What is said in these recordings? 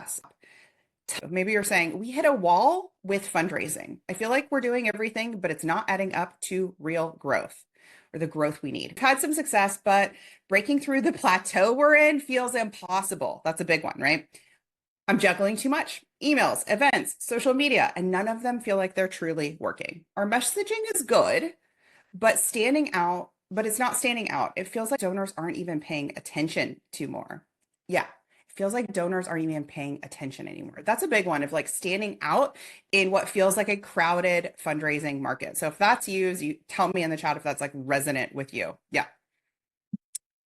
success. Maybe you're saying, we hit a wall with fundraising. I feel like we're doing everything, but it's not adding up to real growth or the growth we need. We've had some success, but breaking through the plateau we're in feels impossible. That's a big one, right? I'm juggling too much. Emails, events, social media, and none of them feel like they're truly working. Our messaging is good, but it's not standing out. It feels like donors aren't even paying attention to more. Yeah, it feels like donors aren't even paying attention anymore. That's a big one of like standing out in what feels like a crowded fundraising market. So if that's you tell me in the chat if that's like resonant with you. Yeah.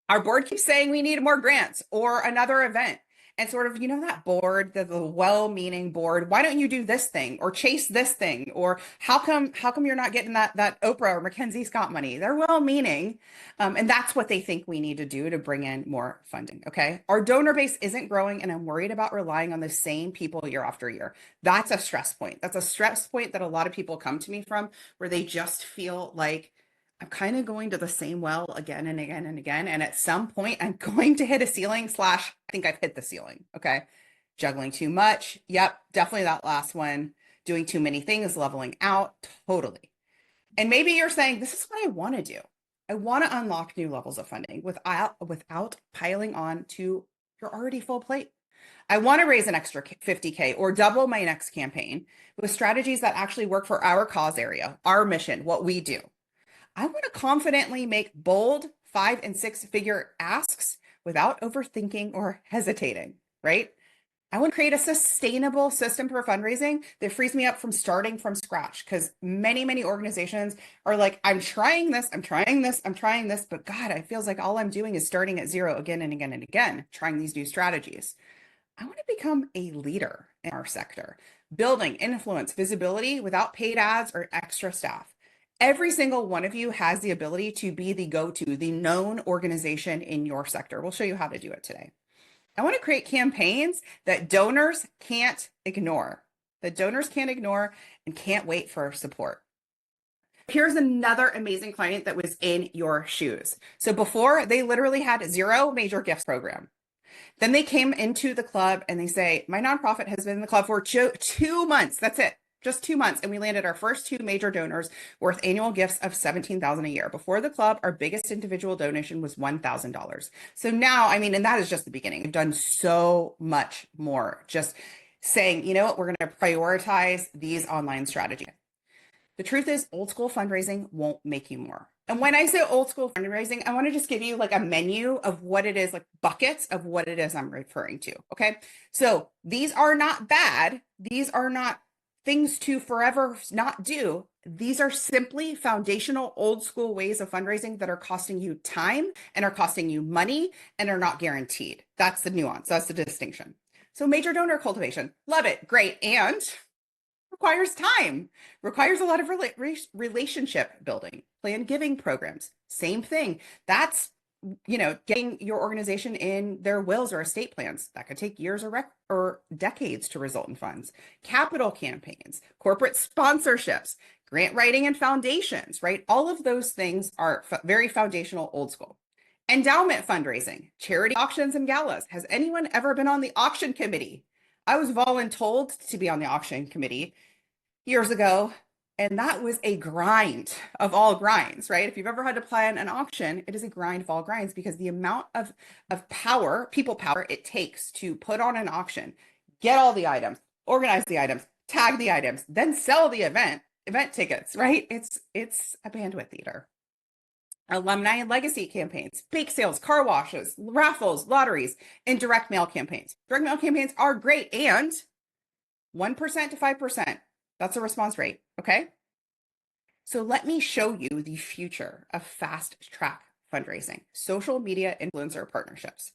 Our board keeps saying we need more grants or another event. And sort of, that board, the well-meaning board, why don't you do this thing or chase this thing? Or how come you're not getting that Oprah or Mackenzie Scott money? They're well-meaning. And that's what they think we need to do to bring in more funding. Okay. Our donor base isn't growing, and I'm worried about relying on the same people year after year. That's a stress point. That's a stress point that a lot of people come to me from, where they just feel like, I'm kind of going to the same well again and again and again. And at some point, I'm going to hit a ceiling / I think I've hit the ceiling. Okay. Juggling too much. Yep. Definitely that last one. Doing too many things, leveling out. Totally. And maybe you're saying, this is what I want to do. I want to unlock new levels of funding without piling on to your already full plate. I want to raise an extra 50K or double my next campaign with strategies that actually work for our cause area, our mission, what we do. I want to confidently make bold 5- and 6-figure asks without overthinking or hesitating, right? I want to create a sustainable system for fundraising that frees me up from starting from scratch, because many organizations are like, I'm trying this, but God, it feels like all I'm doing is starting at zero again and again and again, trying these new strategies. I want to become a leader in our sector, building influence, visibility without paid ads or extra staff. Every single one of you has the ability to be the go-to, the known organization in your sector. We'll show you how to do it today. I want to create campaigns that donors can't ignore, and can't wait for support. Here's another amazing client that was in your shoes. So before, they literally had 0 major gifts program. Then they came into the club and they say, my nonprofit has been in the club for 2 months. That's it. Just 2 months. And we landed our first 2 major donors worth annual gifts of $17,000 a year. Before the club, our biggest individual donation was $1,000. So now, and that is just the beginning. We've done so much more. Just saying, you know what, we're going to prioritize these online strategies. The truth is, old school fundraising won't make you more. And when I say old school fundraising, I want to just give you like a menu of what it is, like buckets of what it is I'm referring to. Okay. So these are not bad. These are not things to forever not do. These are simply foundational old school ways of fundraising that are costing you time and are costing you money and are not guaranteed. That's the nuance. That's the distinction. So major donor cultivation, love it. Great. And requires time, requires a lot of relationship building, plan giving programs. Same thing. That's, getting your organization in their wills or estate plans. That could take years or decades to result in funds. Capital campaigns, corporate sponsorships, grant writing and foundations, right? All of those things are very foundational, old school. Endowment fundraising, charity auctions and galas. Has anyone ever been on the auction committee? I was voluntold to be on the auction committee years ago, and that was a grind of all grinds, right? If you've ever had to plan an auction, it is a grind of all grinds, because the amount of power, people power it takes to put on an auction, get all the items, organize the items, tag the items, then sell the event tickets, right? It's a bandwidth eater. Alumni and legacy campaigns, bake sales, car washes, raffles, lotteries, and direct mail campaigns. Direct mail campaigns are great, and 1% to 5%. That's a response rate, okay? So let me show you the future of fast track fundraising, social media influencer partnerships.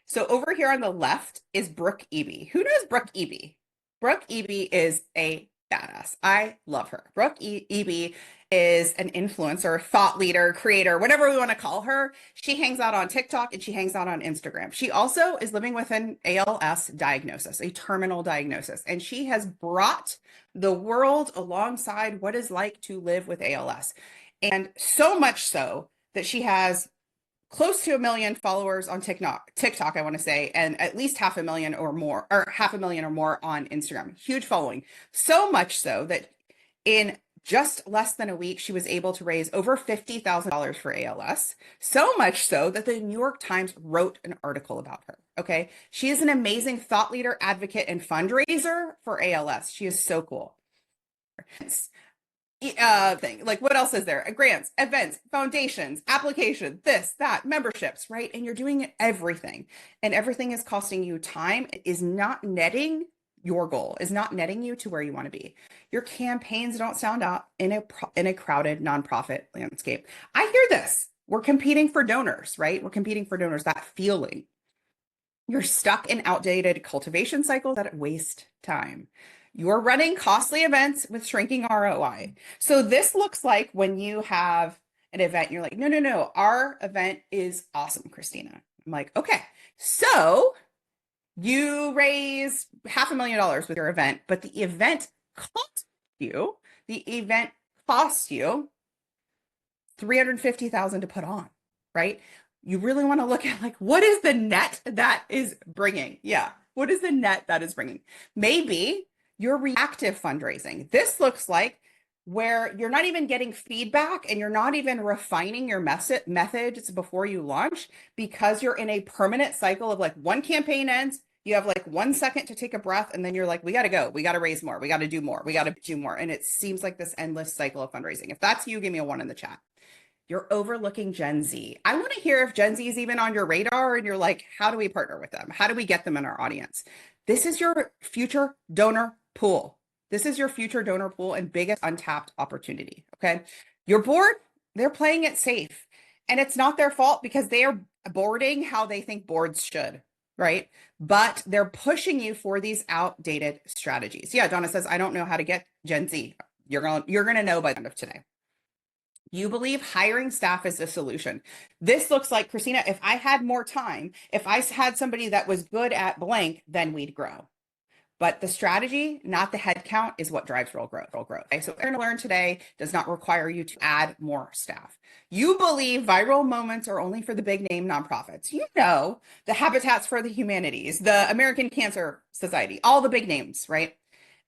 So over here on the left is Brooke Eby. Who knows Brooke Eby? Brooke Eby is a badass. I love her. Brooke Eby is an influencer, thought leader, creator, whatever we want to call her. She hangs out on TikTok and she hangs out on Instagram. She also is living with an ALS diagnosis, a terminal diagnosis, and she has brought the world alongside what it's like to live with ALS. And so much so that she has close to 1 million followers on TikTok, I want to say, and at least 500,000 or more, or 500,000 or more on Instagram. Huge following. So much so that in just less than a week, she was able to raise over $50,000 for ALS. So much so that the New York Times wrote an article about her. Okay. She is an amazing thought leader, advocate, and fundraiser for ALS. She is so cool. Thing like what else is there? Grants, events, foundations, applications, this, that, memberships, right? And you're doing everything, and everything is costing you time. It is not netting your goal, is not netting you to where you want to be. Your campaigns don't sound out in a crowded nonprofit landscape. I hear this. We're competing for donors, right? We're competing for donors. That feeling. You're stuck in outdated cultivation cycles that waste time. You're running costly events with shrinking ROI. So this looks like when you have an event, you're like, no, no, no, our event is awesome, Christina. I'm like, okay, so you raise $500,000 with your event, but the event costs you 350,000 to put on, right? You really want to look at like, what is the net that is bringing? Yeah. What is the net that is bringing? Maybe you're reactive fundraising. This looks like where you're not even getting feedback and you're not even refining your methods before you launch because you're in a permanent cycle of like one campaign ends, you have like 1 second to take a breath, and then you're like, we got to go. We got to raise more. We got to do more. We got to do more. And it seems like this endless cycle of fundraising. If that's you, give me a 1 in the chat. You're overlooking Gen Z. I want to hear if Gen Z is even on your radar and you're like, how do we partner with them? How do we get them in our audience? This is your future donor pool. This is your future donor pool and biggest untapped opportunity. Okay. Your board, they're playing it safe. And it's not their fault because they are boarding how they think boards should, right? But they're pushing you for these outdated strategies. Yeah, Donna says, I don't know how to get Gen Z. You're gonna know by the end of today. You believe hiring staff is the solution. This looks like, Christina, if I had more time, if I had somebody that was good at blank, then we'd grow. But the strategy, not the head count, is what drives real growth. Okay, so what we're going to learn today does not require you to add more staff. You believe viral moments are only for the big name nonprofits. You know, the Habitats for the Humanities, the American Cancer Society, all the big names, right?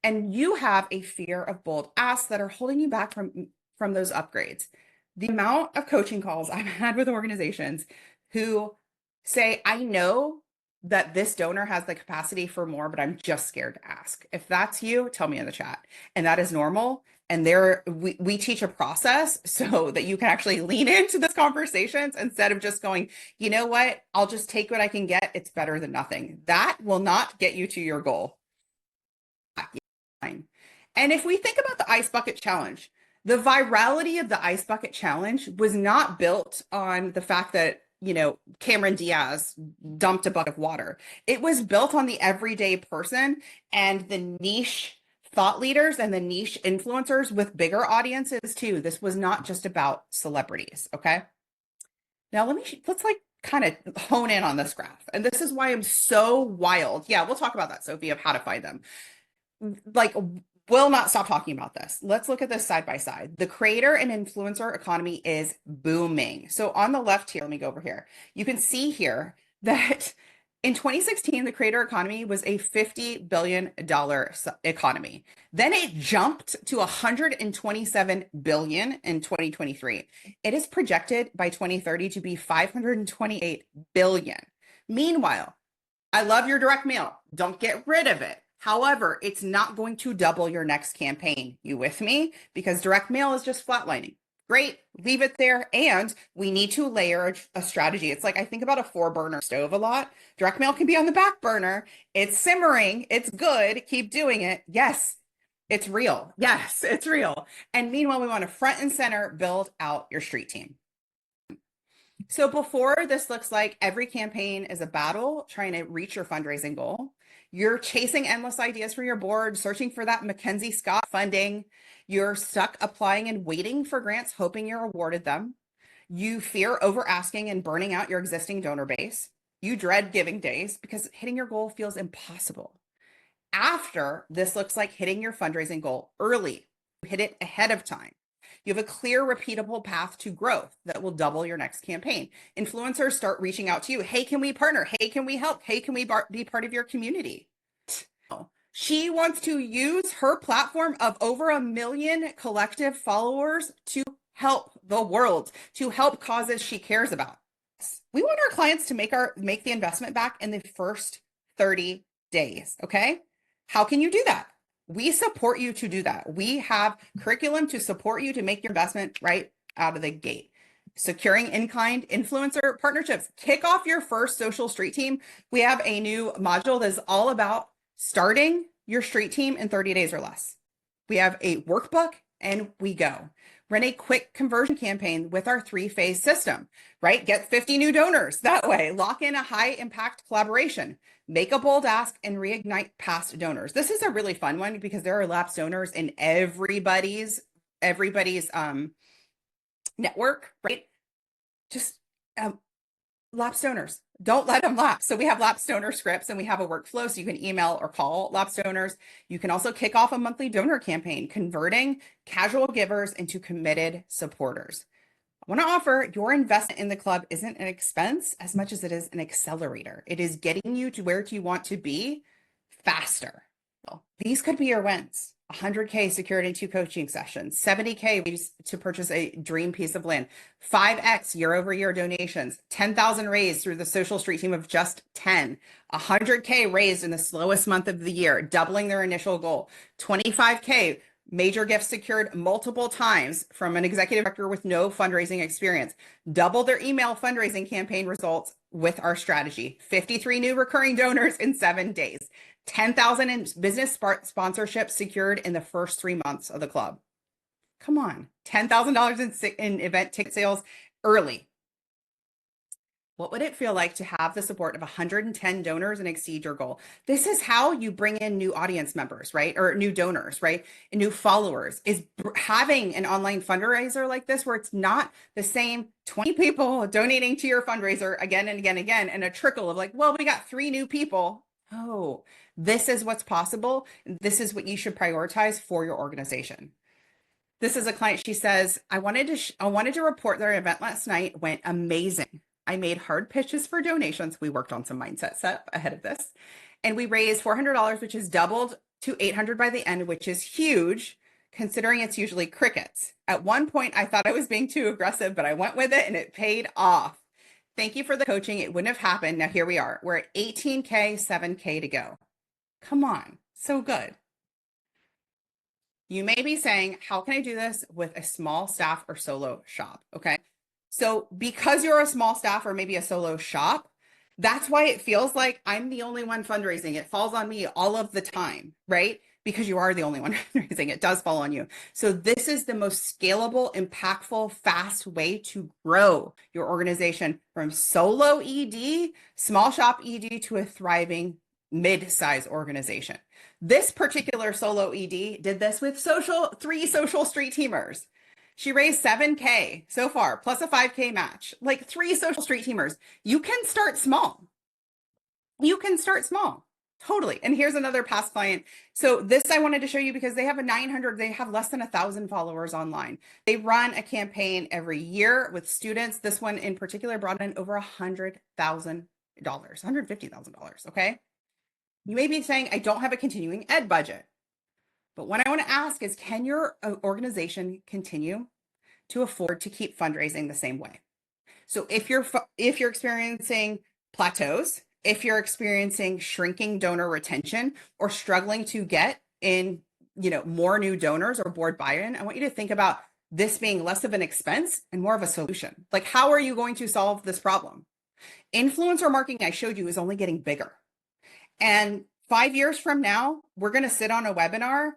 And you have a fear of bold asks that are holding you back from those upgrades. The amount of coaching calls I've had with organizations who say, I know that this donor has the capacity for more, but I'm just scared to ask. If that's you, tell me in the chat. And that is normal. And we teach a process so that you can actually lean into those conversations instead of just going, you know what, I'll just take what I can get. It's better than nothing. That will not get you to your goal. And if we think about the Ice Bucket Challenge, the virality of the Ice Bucket Challenge was not built on the fact that, you know, Cameron Diaz dumped a bucket of water. It was built on the everyday person and the niche thought leaders and the niche influencers with bigger audiences too. This was not just about celebrities, okay? Now let's like kind of hone in on this graph. And this is why I'm so wild. Yeah, we'll talk about that, Sophie, of how to find them. Like, will not stop talking about this. Let's look at this side by side. The creator and influencer economy is booming. So on the left here, let me go over here. You can see here that in 2016, the creator economy was a $50 billion economy. Then it jumped to $127 billion in 2023. It is projected by 2030 to be $528 billion. Meanwhile, I love your direct mail. Don't get rid of it. However, it's not going to double your next campaign. You with me? Because direct mail is just flatlining. Great, leave it there. And we need to layer a strategy. It's like, I think about a 4-burner stove a lot. Direct mail can be on the back burner. It's simmering. It's good. Keep doing it. Yes, it's real. Yes, it's real. And meanwhile, we want to front and center build out your street team. So before, this looks like every campaign is a battle trying to reach your fundraising goal. You're chasing endless ideas for your board, searching for that Mackenzie Scott funding. You're stuck applying and waiting for grants, hoping you're awarded them. You fear over asking and burning out your existing donor base. You dread giving days because hitting your goal feels impossible. After, this looks like hitting your fundraising goal early. You hit it ahead of time. You have a clear, repeatable path to growth that will double your next campaign. Influencers start reaching out to you. Hey, can we partner? Hey, can we help? Hey, can we be part of your community? She wants to use her platform of over 1 million collective followers to help the world, to help causes she cares about. We want our clients to make the investment back in the first 30 days. Okay. How can you do that? We support you to do that. We have curriculum to support you to make your investment right out of the gate. Securing in-kind influencer partnerships. Kick off your first social street team. We have a new module that is all about starting your street team in 30 days or less. We have a workbook and we go. Run a quick conversion campaign with our 3-phase system, right? Get 50 new donors that way. Lock in a high impact collaboration. Make a bold ask and reignite past donors. This is a really fun one because there are lapsed donors in everybody's network, right? Just lapsed donors. Don't let them lapse. So we have lapsed donor scripts and we have a workflow so you can email or call lapsed donors. You can also kick off a monthly donor campaign, converting casual givers into committed supporters. I want to offer your investment in the club isn't an expense as much as it is an accelerator. It is getting you to where you want to be faster. These could be your wins. 100K secured in 2 coaching sessions, 70K to purchase a dream piece of land, 5X year-over-year donations, 10,000 raised through the social street team of just 10, 100K raised in the slowest month of the year, doubling their initial goal, 25K major gifts secured multiple times from an executive director with no fundraising experience, double their email fundraising campaign results with our strategy, 53 new recurring donors in 7 days. 10,000 in business sponsorships secured in the first 3 months of the club. Come on, $10,000 in event ticket sales early. What would it feel like to have the support of 110 donors and exceed your goal? This is how you bring in new audience members, right? Or new donors, right? And new followers is having an online fundraiser like this, where it's not the same 20 people donating to your fundraiser again and again and again, and a trickle of like, well, we got 3 new people. Oh, this is what's possible. This is what you should prioritize for your organization. This is a client. She says, I wanted to report their event last night went amazing. I made hard pitches for donations. We worked on some mindset set ahead of this, and we raised $400, which is doubled to $800 by the end, which is huge considering it's usually crickets. At one point, I thought I was being too aggressive, but I went with it and it paid off. Thank you for the coaching. It wouldn't have happened. Now here we are. We're at 18K, 7K to go. Come on. So good. You may be saying, how can I do this with a small staff or solo shop? Okay. So because you're a small staff or maybe a solo shop, that's why it feels like I'm the only one fundraising. It falls on me all of the time, right? Because you are the only one fundraising. It does fall on you. So this is the most scalable, impactful, fast way to grow your organization from solo ED, small shop ED to a thriving mid-size organization. This particular solo ED did this with 3 social street teamers. She raised 7K so far, plus a 5K match, like 3 social street teamers. You can start small. You can start small. Totally. And here's another past client. So this I wanted to show you because they have they have less than 1,000 followers online. They run a campaign every year with students. This one in particular brought in over $100,000, $150,000. Okay. You may be saying, I don't have a continuing ed budget. But what I want to ask is, can your organization continue to afford to keep fundraising the same way? So if you're experiencing plateaus, if you're experiencing shrinking donor retention or struggling to get in, more new donors or board buy-in, I want you to think about this being less of an expense and more of a solution. Like, how are you going to solve this problem? Influencer marketing, I showed you, is only getting bigger. And 5 years from now, we're going to sit on a webinar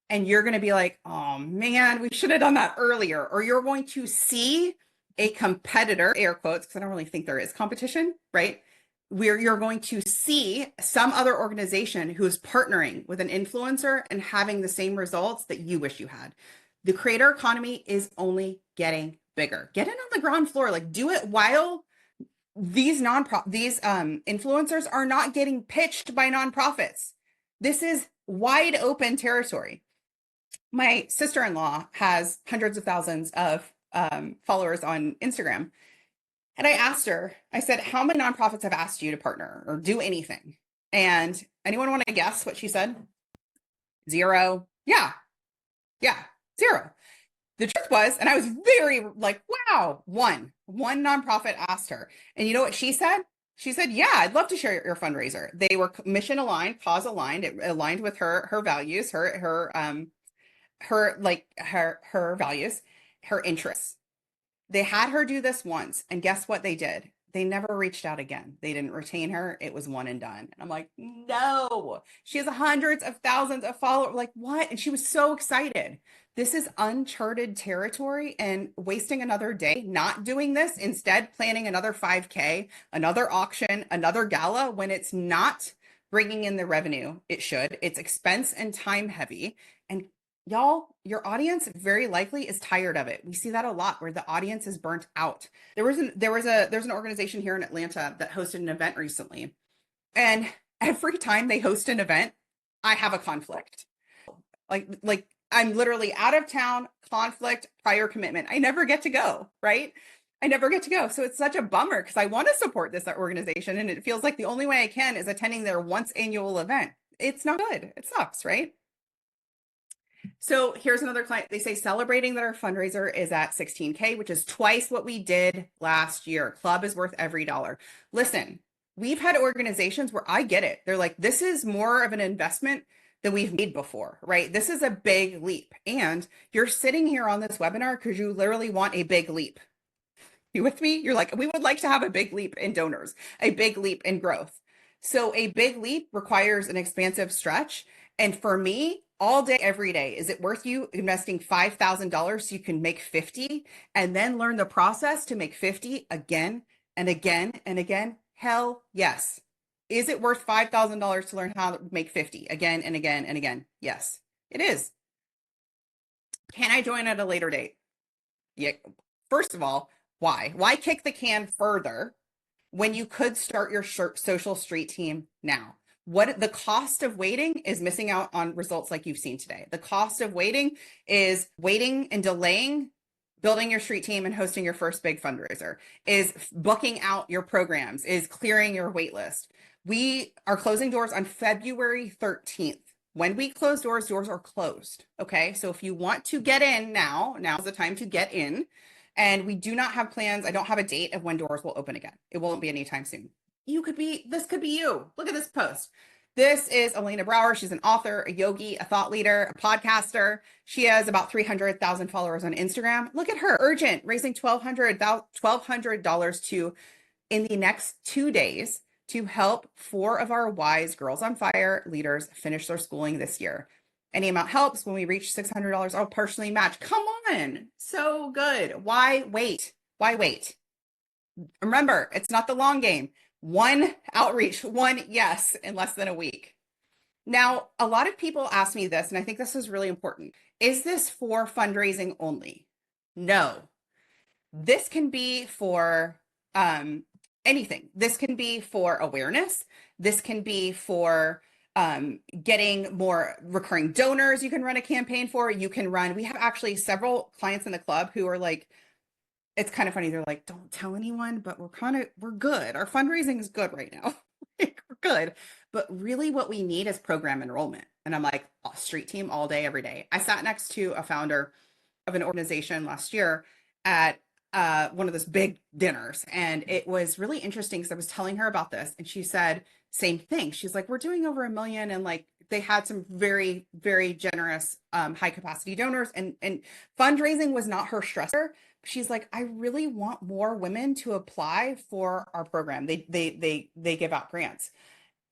and you're going to be like, oh man, we should have done that earlier. Or you're going to see a competitor, air quotes, because I don't really think there is competition, right? Where you're going to see some other organization who's partnering with an influencer and having the same results that you wish you had. The creator economy is only getting bigger. Get in on the ground floor, like do it while these influencers are not getting pitched by nonprofits. This is wide open territory. My sister-in-law has hundreds of thousands of followers on Instagram. And I asked her, I said, how many nonprofits have asked you to partner or do anything? And anyone want to guess what she said? Zero. Yeah. Yeah. Zero. The truth was, and I was very like, wow, one nonprofit asked her. And you know what she said? She said, yeah, I'd love to share your fundraiser. They were mission aligned, cause aligned. It aligned with her values, her values, her interests. They had her do this once, and guess what they did? They never reached out again. They didn't retain her. It was one and done. And I'm like, no, she has hundreds of thousands of followers. Like, what? And she was so excited. This is uncharted territory, and wasting another day not doing this, instead planning another 5K, another auction, another gala when it's not bringing in the revenue it should. It's expense and time heavy. And y'all, your audience very likely is tired of it. We see that a lot where the audience is burnt out. There's an organization here in Atlanta that hosted an event recently. And every time they host an event, I have a conflict. Like I'm literally out of town, conflict, prior commitment. I never get to go, right? I never get to go. So it's such a bummer because I want to support this organization. And it feels like the only way I can is attending their once annual event. It's not good. It sucks, right? So here's another client. They say celebrating that our fundraiser is at 16K, which is twice what we did last year. Club is worth every dollar. Listen, we've had organizations where I get it. They're like, this is more of an investment than we've made before, right? This is a big leap. And you're sitting here on this webinar because you literally want a big leap. You with me? You're like, we would like to have a big leap in donors, a big leap in growth. So a big leap requires an expansive stretch. And for me, all day, every day, is it worth you investing $5,000 so you can make 50 and then learn the process to make 50 again and again and again? Hell yes. Is it worth $5,000 to learn how to make 50 again and again and again? Yes, it is. Can I join at a later date? Yeah. First of all, why? Why kick the can further when you could start your social street team now? What the cost of waiting is missing out on results like you've seen today. The cost of waiting is waiting and delaying building your street team and hosting your first big fundraiser, is booking out your programs, is clearing your wait list. We are closing doors on February 13th. When we close doors, doors are closed. Okay. So if you want to get in now is the time to get in. And we do not have plans. I don't have a date of when doors will open again. It won't be anytime soon. This could be you. Look at this post. This is Elena Brower. She's an author, a yogi, a thought leader, a podcaster. She has about 300,000 followers on Instagram. Look at her, urgent, raising $1,200 to, in the next 2 days, to help 4 of our wise Girls on Fire leaders finish their schooling this year. Any amount helps. When we reach $600, I'll personally match. Come on. So good. Why wait? Why wait? Remember, it's not the long game. One outreach, one yes in less than a week. Now, a lot of people ask me this, and I think this is really important. Is this for fundraising only? No. This can be for anything. This can be for awareness. This can be for getting more recurring donors you can run a campaign for. We have actually several clients in the club who are like, it's kind of funny. They're like, don't tell anyone, but we're good. Our fundraising is good right now. We're good. But really what we need is program enrollment. And I'm like, street team all day, every day. I sat next to a founder of an organization last year at one of those big dinners. And it was really interesting because I was telling her about this and she said, same thing. She's like, we're doing over 1 million. And like, they had some very, very generous, high capacity donors and fundraising was not her stressor. She's like, I really want more women to apply for our program. They give out grants.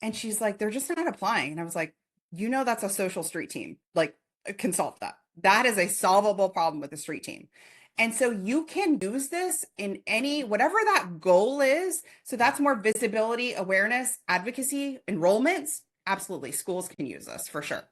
And she's like, they're just not applying. And I was like, that's a social street team. Like, consult that. That is a solvable problem with the street team. And so you can use this in whatever that goal is. So that's more visibility, awareness, advocacy, enrollments. Absolutely. Schools can use this for sure.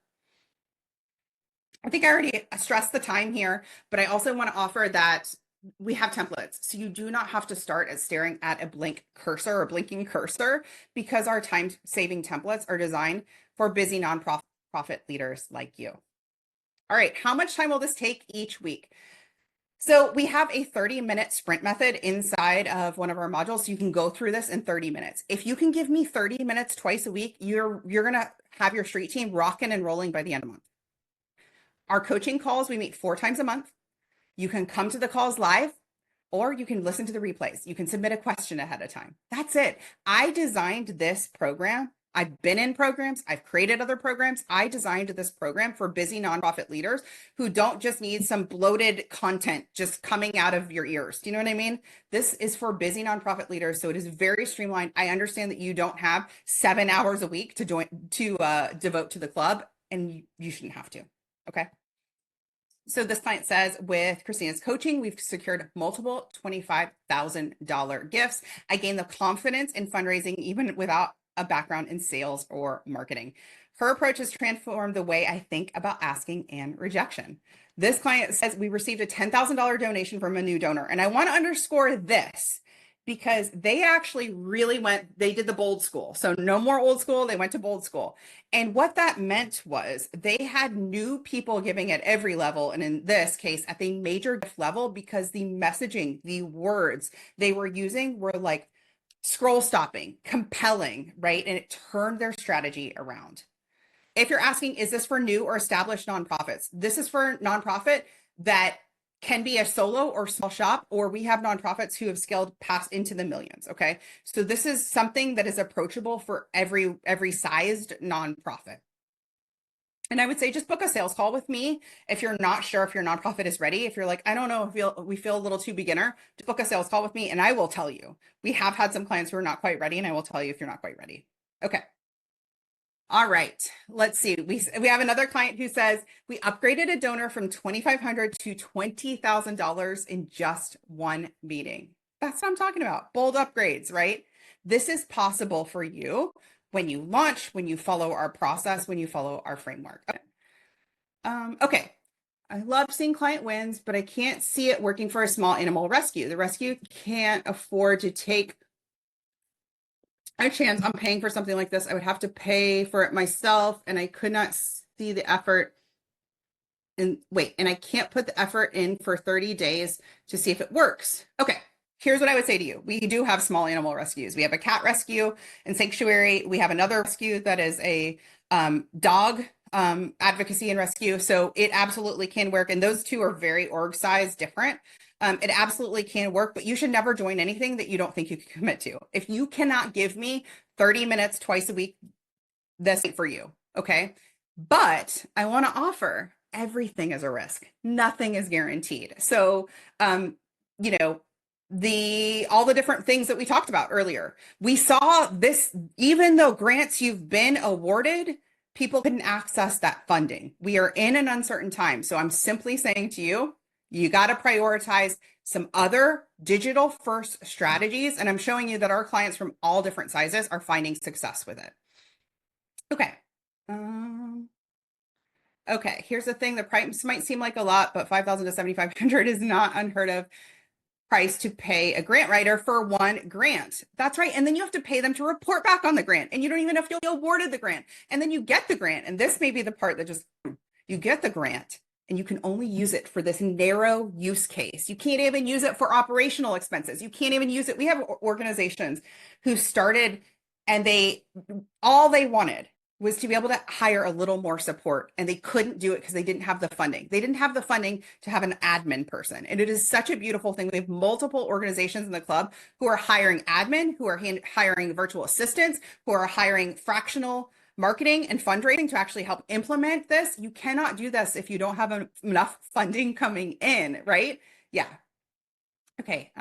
I think I already stressed the time here, but I also want to offer that we have templates. So you do not have to start at staring at a blinking cursor because our time-saving templates are designed for busy nonprofit leaders like you. All right, how much time will this take each week? So we have a 30-minute sprint method inside of one of our modules. So you can go through this in 30 minutes. If you can give me 30 minutes twice a week, you're gonna have your street team rocking and rolling by the end of the month. Our coaching calls, we meet 4 times a month. You can come to the calls live, or you can listen to the replays. You can submit a question ahead of time. That's it. I designed this program. I've been in programs. I've created other programs. I designed this program for busy nonprofit leaders who don't just need some bloated content just coming out of your ears. Do you know what I mean? This is for busy nonprofit leaders. So it is very streamlined. I understand that you don't have 7 hours a week to devote to the club, and you shouldn't have to. Okay. So this client says, with Christina's coaching, we've secured multiple $25,000 gifts. I gained the confidence in fundraising even without a background in sales or marketing. Her approach has transformed the way I think about asking and rejection. This client says, we received a $10,000 donation from a new donor. And I want to underscore this because they actually really they did the bold school. So no more old school, they went to bold school. And what that meant was they had new people giving at every level. And in this case, at the major gift level, because the messaging, the words they were using were like scroll stopping, compelling, right? And it turned their strategy around. If you're asking, is this for new or established nonprofits? This is for nonprofit that can be a solo or small shop, or we have nonprofits who have scaled past into the millions. Okay. So this is something that is approachable for every sized nonprofit. And I would say just book a sales call with me if you're not sure if your nonprofit is ready. If you're like, I don't know, we feel a little too beginner, just book a sales call with me and I will tell you. We have had some clients who are not quite ready, and I will tell you if you're not quite ready. Okay. All right, let's see. We have another client who says we upgraded a donor from $2,500 to $20,000 in just one meeting. That's what I'm talking about. Bold upgrades, right? This is possible for you when you launch, when you follow our process, when you follow our framework. Okay. I love seeing client wins, but I can't see it working for a small animal rescue. The rescue can't afford to take a chance on paying for something like this. I would have to pay for it myself, and I could not see the effort. And I can't put the effort in for 30 days to see if it works. Okay, here's what I would say to you. We do have small animal rescues. We have a cat rescue and sanctuary. We have another rescue that is a dog advocacy and rescue. So it absolutely can work. And those two are very org size different. It absolutely can work, but you should never join anything that you don't think you can commit to. If you cannot give me 30 minutes twice a week, this ain't for you. Okay. But I want to offer everything as a risk. Nothing is guaranteed. So, you know, all the different things that we talked about earlier, we saw this, even though grants you've been awarded, people couldn't access that funding. We are in an uncertain time. So I'm simply saying to you, you got to prioritize some other digital first strategies. And I'm showing you that our clients from all different sizes are finding success with it. Okay. Okay, here's the thing. The price might seem like a lot, but 5,000 to 7,500 is not unheard of price to pay a grant writer for one grant. That's right. And then you have to pay them to report back on the grant, and you don't even know if you'll be awarded the grant. And then you get the grant. And this may be the part that just, you get the grant and you can only use it for this narrow use case. You can't even use it for operational expenses. You can't even use it. We have organizations who started and all they wanted was to be able to hire a little more support, and they couldn't do it because they didn't have the funding. They didn't have the funding to have an admin person. And it is such a beautiful thing. We have multiple organizations in the club who are hiring admin, who are hiring virtual assistants, who are hiring fractional marketing and fundraising to actually help implement this. You cannot do this if you don't have enough funding coming in, right? Yeah. Okay.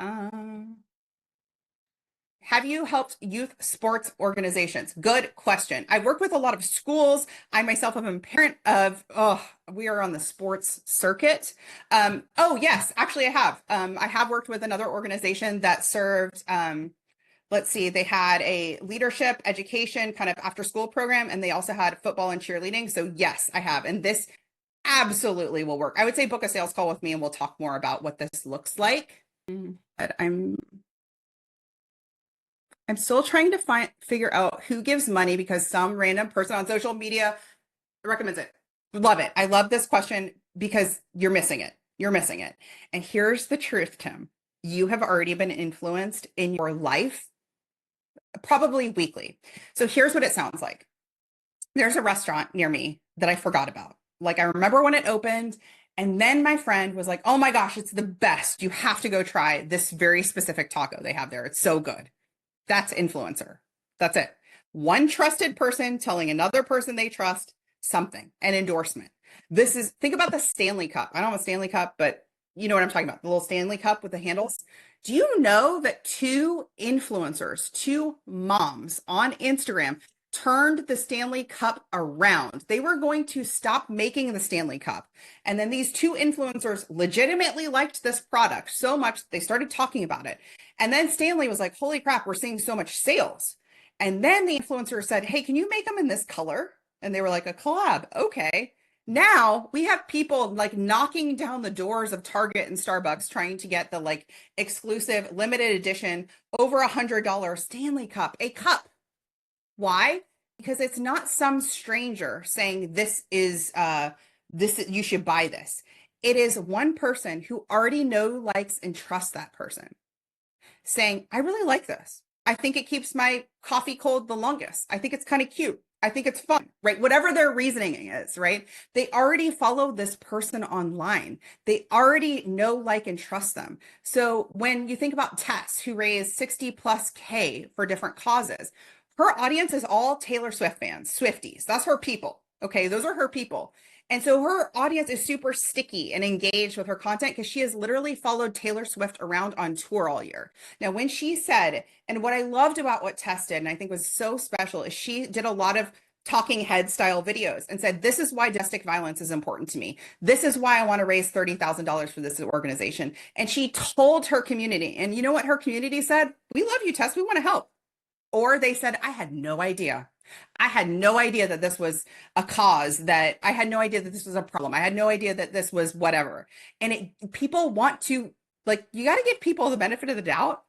Have you helped youth sports organizations? Good question. I've worked with a lot of schools. I myself am a parent of, we are on the sports circuit. Oh, yes, actually I have. I have worked with another organization that served, let's see, they had a leadership education kind of after school program, and they also had football and cheerleading. So yes, I have. And this absolutely will work. I would say book a sales call with me and we'll talk more about what this looks like. But I'm still trying to figure out who gives money because some random person on social media recommends it. Love it. I love this question because you're missing it. You're missing it. And here's the truth, Tim. You have already been influenced in your life, probably weekly. So here's what it sounds like. There's a restaurant near me that I forgot about. Like I remember when it opened, and then my friend was like, "Oh my gosh, it's the best. You have to go try this very specific taco they have there. It's so good." That's influencer. That's it. One trusted person telling another person they trust something, an endorsement. This is, think about the Stanley Cup. I don't have a Stanley Cup, but you know what I'm talking about. The little Stanley Cup with the handles. Do you know that two influencers, two moms on Instagram turned the Stanley Cup around? They were going to stop making the Stanley Cup. And then these two influencers legitimately liked this product so much they started talking about it. And then Stanley was like, holy crap, we're seeing so much sales. And then the influencer said, hey, can you make them in this color? And they were like, a collab. Okay. Now we have people like knocking down the doors of Target and Starbucks trying to get the like exclusive limited edition over $100 Stanley Cup, a cup. Why? Because it's not some stranger saying this you should buy this. It is one person who already knows, likes, and trusts that person saying, I really like this. I think it keeps my coffee cold the longest. I think it's kind of cute. I think it's fun, right? Whatever their reasoning is, right? They already follow this person online. They already know, like, and trust them. So when you think about Tess, who raised 60 plus K for different causes, her audience is all Taylor Swift fans, Swifties. That's her people. Okay. Those are her people. And so her audience is super sticky and engaged with her content because she has literally followed Taylor Swift around on tour all year. Now, when she said, and what I loved about what Tess did, and I think was so special, is she did a lot of talking head style videos and said, this is why domestic violence is important to me. This is why I want to raise $30,000 for this organization. And she told her community, and you know what her community said? We love you, Tess. We want to help. Or they said, I had no idea. I had no idea that this was a cause, that I had no idea that this was a problem. I had no idea that this was whatever. And people want to, like, you got to give people the benefit of the doubt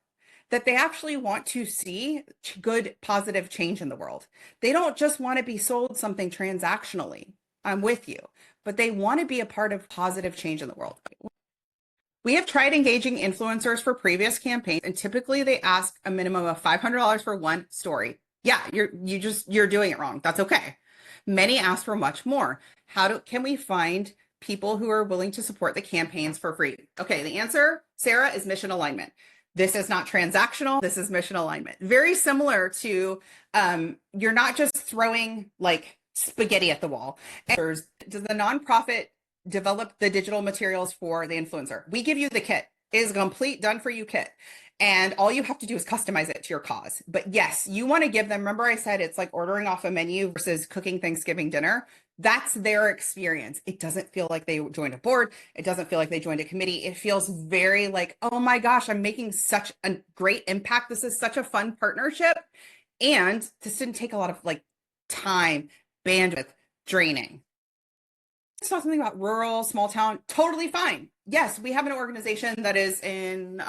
that they actually want to see good, positive change in the world. They don't just want to be sold something transactionally. I'm with you, but they want to be a part of positive change in the world. We have tried engaging influencers for previous campaigns, and typically they ask a minimum of $500 for one story. Yeah, you're doing it wrong. That's okay. Many ask for much more. Can we find people who are willing to support the campaigns for free? Okay, the answer, Sarah, is mission alignment. This is not transactional. This is mission alignment. Very similar to you're not just throwing like spaghetti at the wall. Does the nonprofit develop the digital materials for the influencer? We give you the kit. It is a complete done for you kit. And all you have to do is customize it to your cause. But yes, you want to give them, remember I said it's like ordering off a menu versus cooking Thanksgiving dinner. That's their experience. It doesn't feel like they joined a board. It doesn't feel like they joined a committee. It feels very like, oh my gosh, I'm making such a great impact. This is such a fun partnership. And this didn't take a lot of like time, bandwidth, draining. Saw something about rural, small town, totally fine. Yes, we have an organization that is in,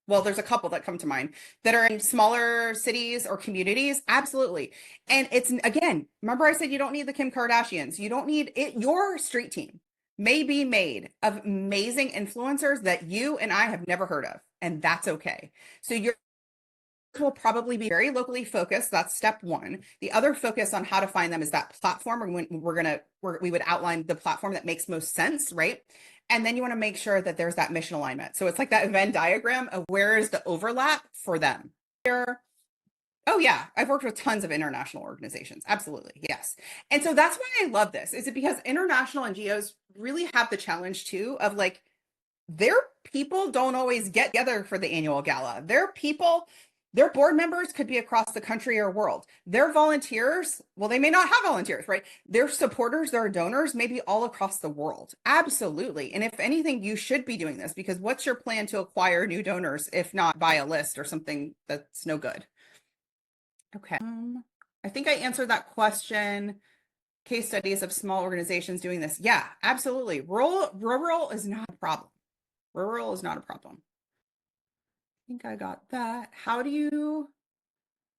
well, there's a couple that come to mind that are in smaller cities or communities. Absolutely. And it's, again, remember I said you don't need the Kim Kardashians. You don't need it. Your street team may be made of amazing influencers that you and I have never heard of, and that's okay. So you're will probably be very locally focused. That's step one. The other focus on how to find them is that platform. And we would outline the platform that makes most sense, right? And then you want to make sure that there's that mission alignment. So it's like that Venn diagram of where is the overlap for them. Oh yeah, I've worked with tons of international organizations. Absolutely, yes. And so that's why I love this. Is it because international NGOs really have the challenge too of like their people don't always get together for the annual gala. Their board members could be across the country or world. Their volunteers, well, they may not have volunteers, right? Their supporters, their donors may be all across the world. Absolutely. And if anything, you should be doing this because what's your plan to acquire new donors if not buy a list or something that's no good? Okay. I think I answered that question. Case studies of small organizations doing this. Yeah, absolutely. Rural is not a problem. Rural is not a problem. I think I got that. How do you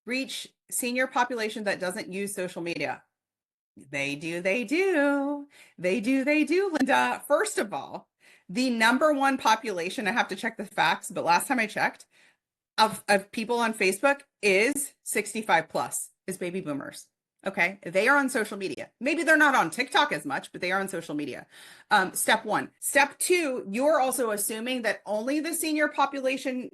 reach senior population that doesn't use social media? They do, they do. They do, Linda. First of all, the number one population, I have to check the facts, but last time I checked, of people on Facebook is 65 plus, is baby boomers. Okay. They are on social media. Maybe they're not on TikTok as much, but they are on social media. Step one. Step two, you're also assuming that only the senior population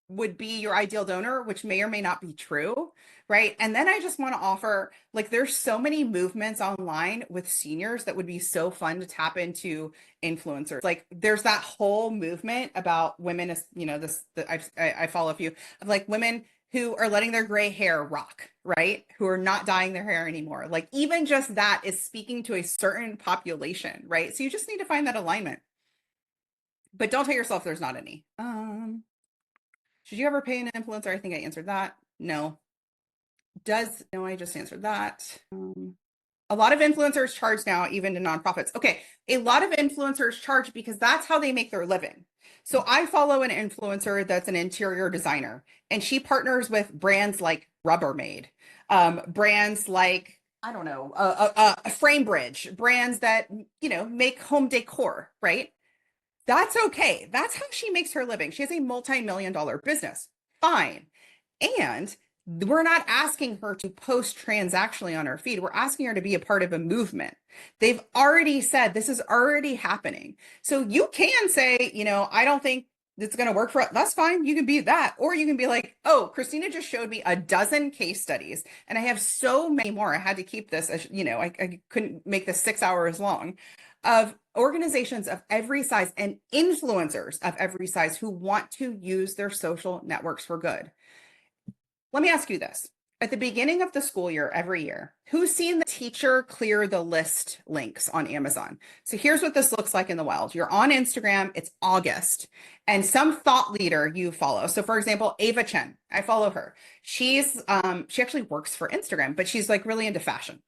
would be your ideal donor, which may or may not be true, right? And then I just want to offer, like, there's so many movements online with seniors that would be so fun to tap into influencers. Like, there's that whole movement about women, I follow a few of like women who are letting their gray hair rock, right? Who are not dyeing their hair anymore. Like, even just that is speaking to a certain population, right? So you just need to find that alignment. But don't tell yourself there's not any. Should you ever pay an influencer? I think I answered that. No. No, I just answered that. A lot of influencers charge now, even to nonprofits. Okay, a lot of influencers charge because that's how they make their living. So I follow an influencer that's an interior designer, and she partners with brands like Rubbermaid, brands like, I don't know, Framebridge, brands that, make home decor, right? That's okay. That's how she makes her living. She has a multi-million dollar business. Fine. And we're not asking her to post transactionally on her feed. We're asking her to be a part of a movement. They've already said this is already happening. So you can say, I don't think it's going to work for us. That's fine. You can be that. Or you can be like, oh, Christina just showed me a dozen case studies and I have so many more. I had to keep this, I couldn't make this 6 hours long, of organizations of every size and influencers of every size who want to use their social networks for good. Let me ask you this. At the beginning of the school year, every year, who's seen the teacher clear the list links on Amazon? So here's what this looks like in the wild. You're on Instagram, it's August, and some thought leader you follow. So for example, Ava Chen, I follow her. She actually works for Instagram, but she's like really into fashion.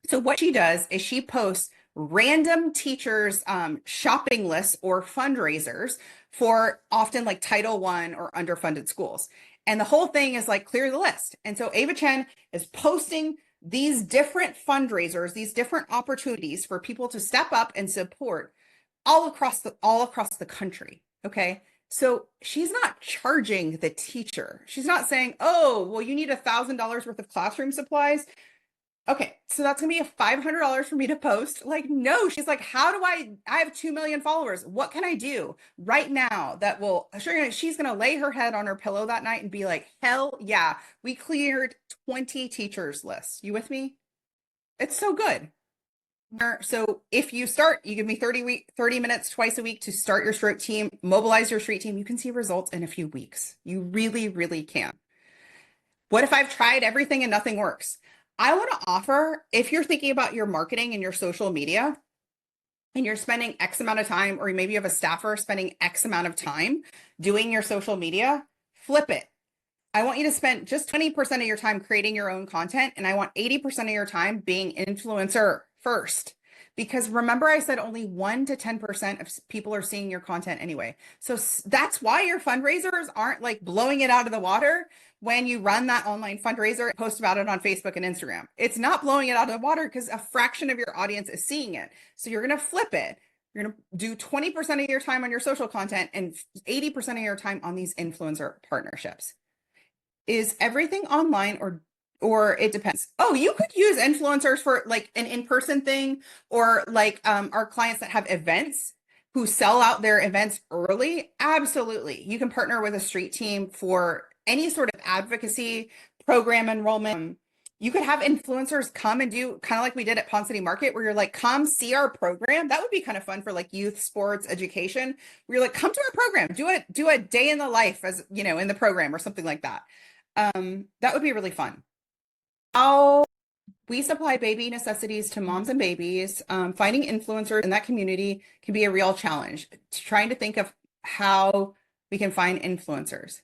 So what she does is she posts random teachers shopping lists or fundraisers for often like Title I or underfunded schools. And the whole thing is like clear the list. And so Ava Chen is posting these different fundraisers, these different opportunities for people to step up and support all across the country. Okay. So she's not charging the teacher. She's not saying, oh, well, you need $1,000 worth of classroom supplies. Okay, so that's gonna be a $500 for me to post. Like, no, she's like, how do I have 2 million followers. What can I do right now that will, she's gonna lay her head on her pillow that night and be like, hell yeah, we cleared 20 teachers lists. You with me? It's so good. So if you give me 30 minutes twice a week to start your street team, mobilize your street team, you can see results in a few weeks. You really, really can. What if I've tried everything and nothing works? I want to offer, if you're thinking about your marketing and your social media and you're spending X amount of time, or maybe you have a staffer spending X amount of time doing your social media, flip it. I want you to spend just 20% of your time creating your own content, and I want 80% of your time being influencer first. Because remember, I said only 1 to 10% of people are seeing your content anyway. So that's why your fundraisers aren't like blowing it out of the water when you run that online fundraiser and post about it on Facebook and Instagram. It's not blowing it out of the water because a fraction of your audience is seeing it. So you're going to flip it. You're going to do 20% of your time on your social content and 80% of your time on these influencer partnerships. Is everything online, or it depends? Oh, you could use influencers for like an in-person thing, or like our clients that have events who sell out their events early. Absolutely. You can partner with a street team for any sort of advocacy program enrollment. You could have influencers come and do kind of like we did at Pond City Market, where you're like, come see our program. That would be kind of fun for like youth sports education. Where you're like, come to our program, do a day in the life as, in the program or something like that. That would be really fun. How we supply baby necessities to moms and babies. Finding influencers in that community can be a real challenge. Trying to think of how we can find influencers.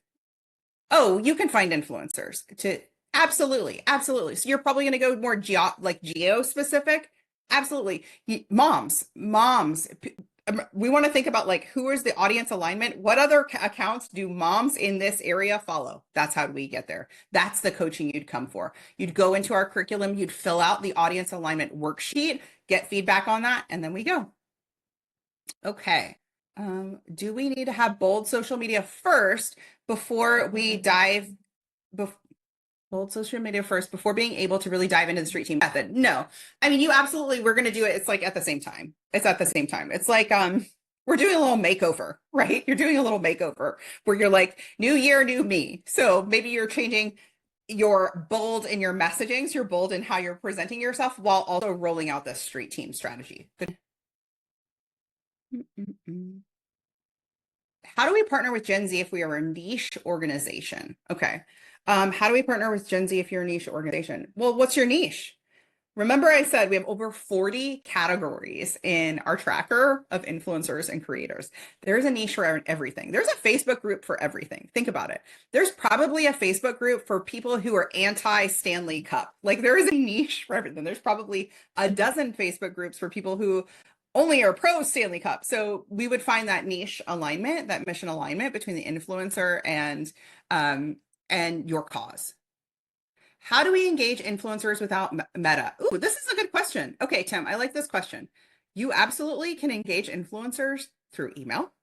Oh, you can find influencers to absolutely, absolutely. So you're probably going to go more geo specific. Absolutely. Moms, We want to think about like who is the audience alignment? What other accounts do moms in this area follow? That's how we get there. That's the coaching you'd come for. You'd go into our curriculum, you'd fill out the audience alignment worksheet, get feedback on that, and then we go. Okay. Do we need to have bold social media first before we dive? Bold social media first before being able to really dive into the street team method? No. I mean, you absolutely, we're going to do it. It's like at the same time. It's at the same time. It's like, we're doing a little makeover, right? You're doing a little makeover where you're like, new year, new me. So maybe you're changing your bold in your messagings, you're bold in how you're presenting yourself while also rolling out the street team strategy. Good. How do we partner with Gen Z if we are a niche organization? Okay. How do we partner with Gen Z if you're a niche organization? Well, what's your niche? Remember I said we have over 40 categories in our tracker of influencers and creators. There's a niche for everything. There's a Facebook group for everything. Think about it. There's probably a Facebook group for people who are anti-Stanley Cup. Like there is a niche for everything. There's probably a dozen Facebook groups for people who only are pro Stanley Cup. So we would find that niche alignment, that mission alignment between the influencer and your cause. How do we engage influencers without Meta? Ooh, this is a good question. Okay, Tim, I like this question. You absolutely can engage influencers through email.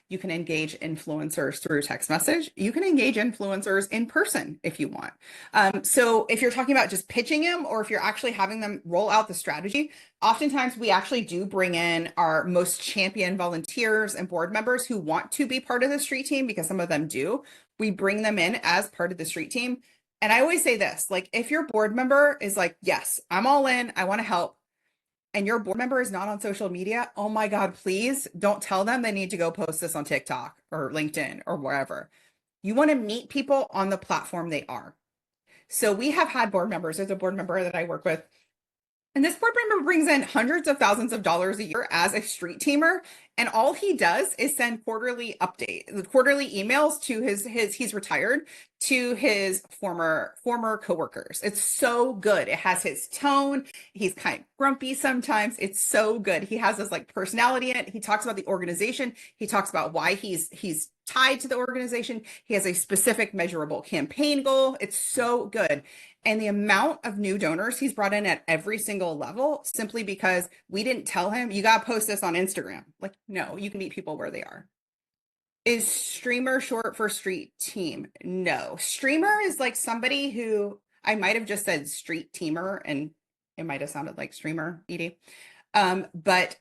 You can engage influencers through text message. You can engage influencers in person if you want. So if you're talking about just pitching them or if you're actually having them roll out the strategy, oftentimes we actually do bring in our most champion volunteers and board members who want to be part of the street team because some of them do. We bring them in as part of the street team. And I always say this, like if your board member is like, yes, I'm all in, I want to help, and your board member is not on social media, oh my God, please don't tell them they need to go post this on TikTok or LinkedIn or wherever. You want to meet people on the platform they are. So we have had board members. There's a board member that I work with, and this board member brings in hundreds of thousands of dollars a year as a street teamer. And all he does is send quarterly emails to he's retired, to his former coworkers. It's so good. It has his tone. He's kind of grumpy sometimes. It's so good. He has this like personality in it. He talks about the organization. He talks about why he's tied to the organization. He has a specific measurable campaign goal. It's so good. And the amount of new donors he's brought in at every single level, simply because we didn't tell him, you got to post this on Instagram. Like, no, you can meet people where they are. Is streamer short for street team? No. Streamer is like somebody who I might have just said street teamer and it might have sounded like streamer, Edie. But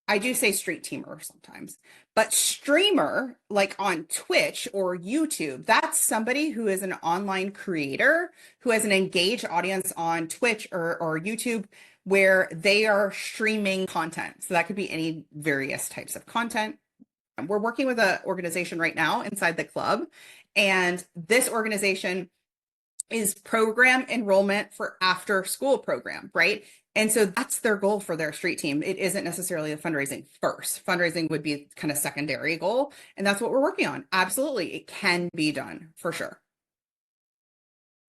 I do say street teamer sometimes. But streamer, like on Twitch or YouTube, that's somebody who is an online creator who has an engaged audience on Twitch or YouTube where they are streaming content. So that could be any various types of content. We're working with an organization right now inside the club, and this organization is program enrollment for after school program, right? And so that's their goal for their street team. It isn't necessarily a fundraising first. Fundraising would be kind of secondary goal. And that's what we're working on. Absolutely. It can be done for sure.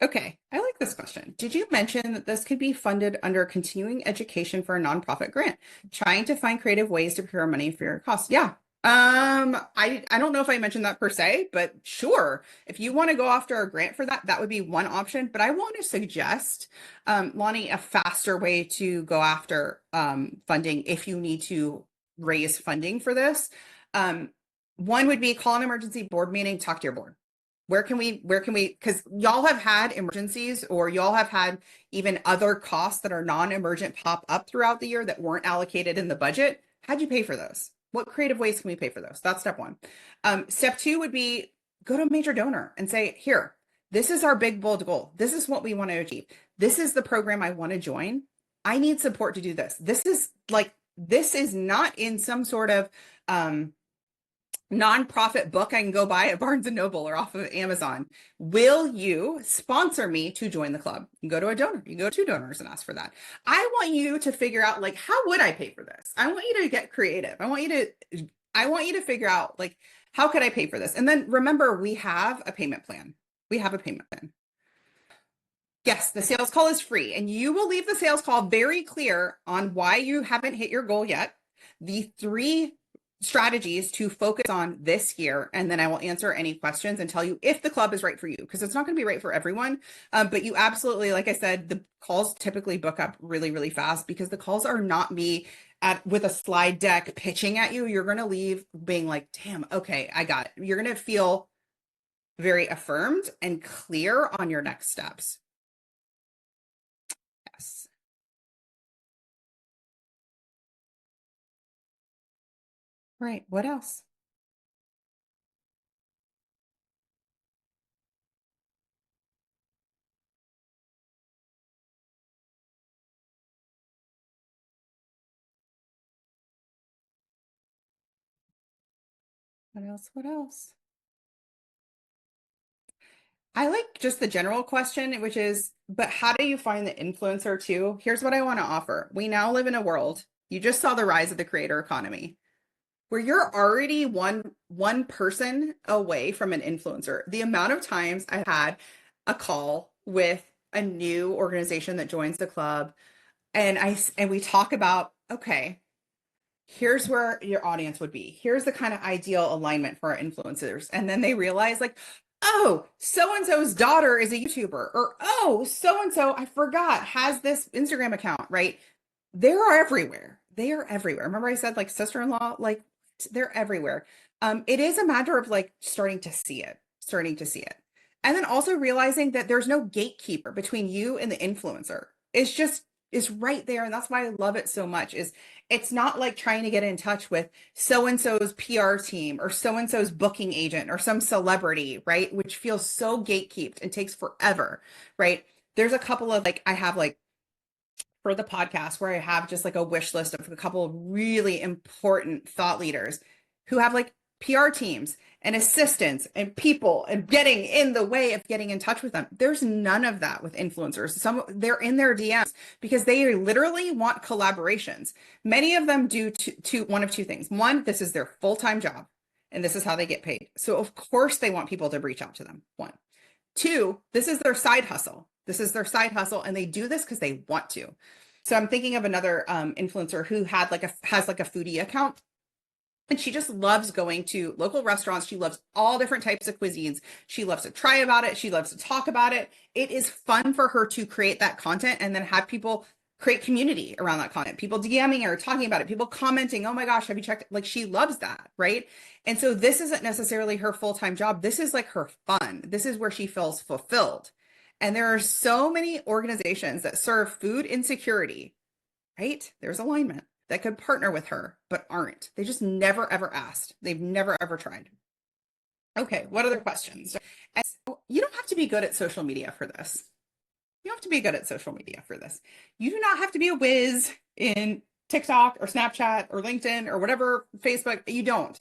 Okay. I like this question. Did you mention that this could be funded under continuing education for a nonprofit grant? Trying to find creative ways to procure money for your costs. Yeah. I don't know if I mentioned that per se, but sure. If you want to go after a grant for that, that would be one option. But I want to suggest, Lonnie, a faster way to go after funding if you need to raise funding for this. One would be call an emergency board meeting, talk to your board. Where can we, because y'all have had emergencies or y'all have had even other costs that are non-emergent pop up throughout the year that weren't allocated in the budget. How'd you pay for those? What creative ways can we pay for those? That's step one. Step two would be go to a major donor and say, here, this is our big, bold goal. This is what we want to achieve. This is the program I want to join. I need support to do this. This is not in some sort of nonprofit book I can go buy at Barnes and Noble or off of Amazon. Will you sponsor me to join the club? You go to a donor, you go to donors and ask for that. I want you to figure out like, how would I pay for this? I want you to get creative. I want you to figure out like, how could I pay for this? And then remember, we have a payment plan. We have a payment plan. Yes, the sales call is free, and you will leave the sales call very clear on why you haven't hit your goal yet. The three strategies to focus on this year, and then I will answer any questions and tell you if the club is right for you, because it's not going to be right for everyone. But you absolutely, like I said, the calls typically book up really, really fast because the calls are not me with a slide deck pitching at you. You're going to leave being like, damn, okay, I got it. You're going to feel very affirmed and clear on your next steps. Yes. Right. What else? What else? What else? I like just the general question, which is, but how do you find the influencer too? Here's what I want to offer. We now live in a world, you just saw the rise of the creator economy, where you're already one person away from an influencer. The amount of times I've had a call with a new organization that joins the club, and we talk about, okay, here's where your audience would be. Here's the kind of ideal alignment for our influencers. And then they realize, like, oh, so and so's daughter is a YouTuber, or oh, so and so, I forgot, has this Instagram account, right? They are everywhere. They are everywhere. Remember I said like sister-in-law, like they're everywhere. It is a matter of like starting to see it. And then also realizing that there's no gatekeeper between you and the influencer. It's just is right there. And that's why I love it so much is it's not like trying to get in touch with so-and-so's PR team or so-and-so's booking agent or some celebrity, right? Which feels so gatekept and takes forever, right? There's a couple of like, I have like for the podcast where I have just like a wish list of a couple of really important thought leaders who have like PR teams and assistants and people and getting in the way of getting in touch with them. There's none of that with influencers. Some they're in their DMs because they literally want collaborations. Many of them do one of two things. One, this is their full-time job and this is how they get paid. So of course they want people to reach out to them. One. Two, this is their side hustle. This is their side hustle, and they do this because they want to. So I'm thinking of another influencer who has like a foodie account, and she just loves going to local restaurants. She loves all different types of cuisines. She loves to try about it. She loves to talk about it. It is fun for her to create that content and then have people create community around that content. People DMing her, talking about it, people commenting, oh my gosh, have you checked? Like she loves that, right? And so this isn't necessarily her full-time job. This is like her fun. This is where she feels fulfilled. And there are so many organizations that serve food insecurity, right? There's alignment that could partner with her, but aren't. They just never ever asked. They've never ever tried. Okay, what other questions? And so you don't have to be good at social media for this. You don't have to be good at social media for this. You do not have to be a whiz in TikTok or Snapchat or LinkedIn or whatever, Facebook. You don't.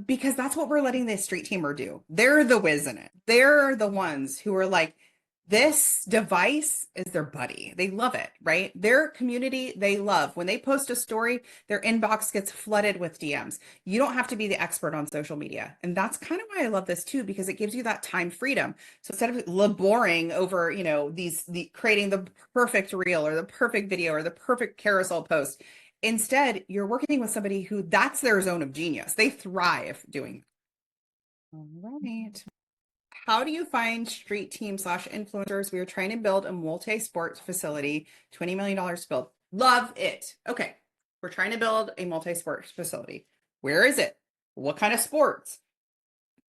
Because that's what we're letting the street teamer do. They're the whiz in it. They're the ones who are like, this device is their buddy. They love it, right? Their community, they love. When they post a story, their inbox gets flooded with DMs. You don't have to be the expert on social media. And that's kind of why I love this too, because it gives you that time freedom. So instead of laboring over, the creating the perfect reel or the perfect video or the perfect carousel post, instead, you're working with somebody who that's their zone of genius. They thrive doing. All right. How do you find street team slash influencers? We are trying to build a multi-sport facility, $20 million to build. Love it. Okay. We're trying to build a multi-sport facility. Where is it? What kind of sports?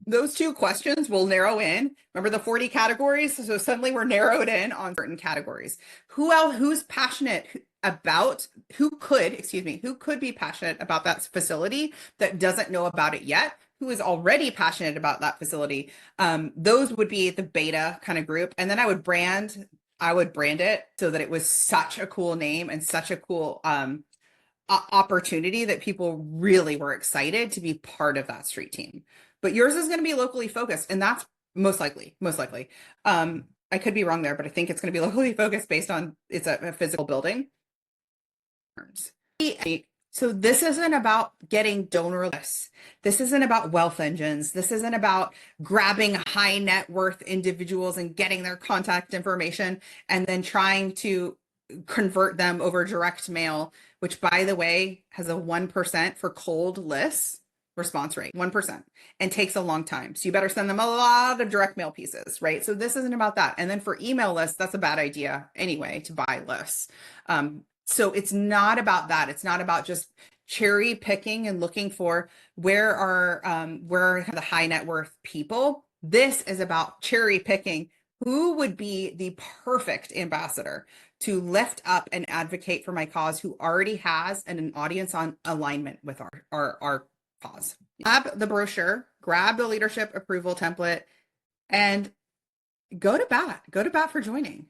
Those two questions will narrow in. Remember the 40 categories? So suddenly we're narrowed in on certain categories. Who else, who's passionate about, who could be passionate about that facility that doesn't know about it yet? Who is already passionate about that facility? Those would be the beta kind of group. And then I would brand it so that it was such a cool name and such a cool opportunity that people really were excited to be part of that street team. But yours is going to be locally focused, and that's most likely. I could be wrong there, but I think it's going to be locally focused based on it's a physical building. So this isn't about getting donor lists. This isn't about wealth engines. This isn't about grabbing high net worth individuals and getting their contact information and then trying to convert them over direct mail, which by the way has a 1% for cold lists response rate, 1%, and takes a long time. So you better send them a lot of direct mail pieces, right? So this isn't about that. And then for email lists, that's a bad idea anyway to buy lists. So it's not about that. It's not about just cherry picking and looking for where are the high net worth people. This is about cherry picking who would be the perfect ambassador to lift up and advocate for my cause, who already has an audience on alignment with our cause. Grab the brochure, grab the leadership approval template, and go to bat. Go to bat for joining.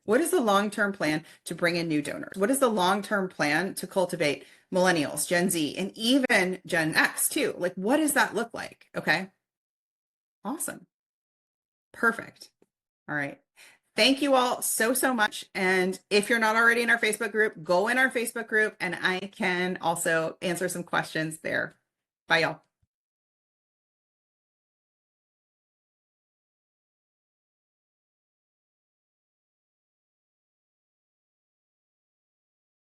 What is the long-term plan to bring in new donors? What is the long-term plan to cultivate millennials, Gen Z, and even Gen X too? Like, what does that look like? Okay. Awesome. Perfect. All right. Thank you all so, so much. And if you're not already in our Facebook group, go in our Facebook group and I can also answer some questions there. Bye, y'all.